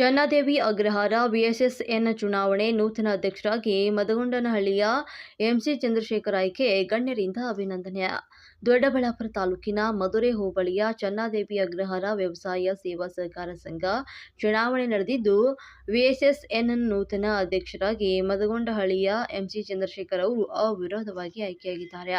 ಚನ್ನಾದೇವಿ Agrahara VSSN ಚುನಾವಣೆ ನೂತನ ಅಧ್ಯಕ್ಷರಾಗಿ ಮದಗೊಂಡನಹಳ್ಳಿಯ ಎಂಸಿ ಚಂದ್ರಶೇಖರ್ ಆಯ್ಕೆ ಗಣ್ಯರಿಂದ ಅಭಿನಂದನೆ. ದೊಡ್ಡಬಳ್ಳಾಪುರ ತಾಲೂಕಿನ ಮಧುರೆ ಹೋಬಳಿಯ ಚನ್ನಾದೇವಿ ಅಗ್ರಹಾರ ವ್ಯವಸಾಯ ಸೇವಾ ಸಹಕಾರ ಸಂಘ ಚುನಾವಣೆ ನಡೆದಿದ್ದು, ವಿಎಸ್ಎಸ್ಎನ್ ನೂತನ ಅಧ್ಯಕ್ಷರಾಗಿ ಮದಗೊಂಡನಹಳ್ಳಿಯ ಎಂಸಿ ಚಂದ್ರಶೇಖರ್ ಅವರು ಅವಿರೋಧವಾಗಿ ಆಯ್ಕೆಯಾಗಿದ್ದಾರೆ.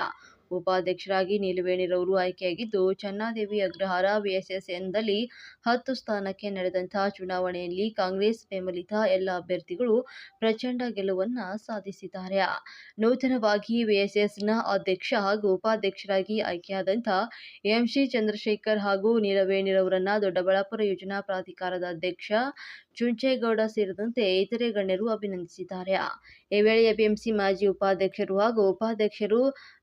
ಉಪಾಧ್ಯಕ್ಷರಾಗಿ ನೀಲವೇಣಿರವರು ಆಯ್ಕೆಯಾಗಿದ್ದು, ಚನ್ನಾದೇವಿ ಅಗ್ರಹಾರ ವಿಎಸ್ಎಸ್ಎನ್ದಲ್ಲಿ 10 ಸ್ಥಾನಕ್ಕೆ ನಡೆದಂತಹ ಚುನಾವಣೆಯಲ್ಲಿ ಕಾಂಗ್ರೆಸ್ ಬೆಂಬಲಿತ ಎಲ್ಲ ಅಭ್ಯರ್ಥಿಗಳು ಪ್ರಚಂಡ ಗೆಲುವನ್ನು ಸಾಧಿಸಿದ್ದಾರೆ. ನೂತನವಾಗಿ ವಿಎಸ್ಎಸ್ನ ಅಧ್ಯಕ್ಷ ಹಾಗೂ ಉಪಾಧ್ಯಕ್ಷರಾಗಿ ಆಯ್ಕೆಯಾದಂತಹ ಎಂಸಿ ಚಂದ್ರಶೇಖರ್ ಹಾಗೂ ನೀಲವೇಣಿರವರನ್ನ ದೊಡ್ಡಬಳ್ಳಾಪುರ ಯೋಜನಾ ಪ್ರಾಧಿಕಾರದ ಅಧ್ಯಕ್ಷ ಚುಂಚೇಗೌಡ ಸೇರಿದಂತೆ ಇತರೆ ಗಣ್ಯರು ಅಭಿನಂದಿಸಿದ್ದಾರೆ. ಈ ವೇಳೆ ಎಪಿಎಂಸಿ ಮಾಜಿ ಉಪಾಧ್ಯಕ್ಷರು ಹಾಗೂ ಉಪಾಧ್ಯಕ್ಷರು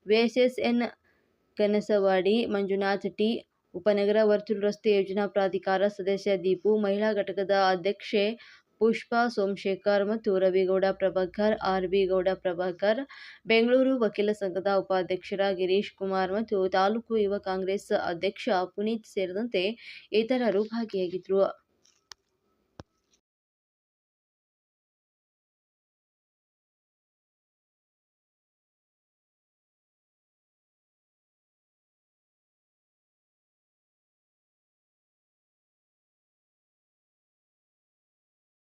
ವಿಎಸ್ಎಸ್ಎನ್ ಕನಸವಾಡಿ ಮಂಜುನಾಥ್ ಟಿ, ಉಪನಗರ ವರ್ತುಲ ರಸ್ತೆ ಯೋಜನಾ ಪ್ರಾಧಿಕಾರ ಸದಸ್ಯ ದೀಪು, ಮಹಿಳಾ ಘಟಕದ ಅಧ್ಯಕ್ಷೆ ಪುಷ್ಪಾ ಸೋಮಶೇಖರ್ ಮತ್ತು ರವಿಗೌಡ ಪ್ರಭಾಕರ್, ಆರ್.ವಿ. ಗೌಡ ಪ್ರಭಾಕರ್, ಬೆಂಗಳೂರು ವಕೀಲ ಸಂಘದ ಉಪಾಧ್ಯಕ್ಷರ ಗಿರೀಶ್ ಕುಮಾರ್ ಮತ್ತು ತಾಲೂಕು ಯುವ ಕಾಂಗ್ರೆಸ್ ಅಧ್ಯಕ್ಷ ಪುನೀತ್ ಸೇರಿದಂತೆ ಇತರರು ಭಾಗಿಯಾಗಿದ್ದರು.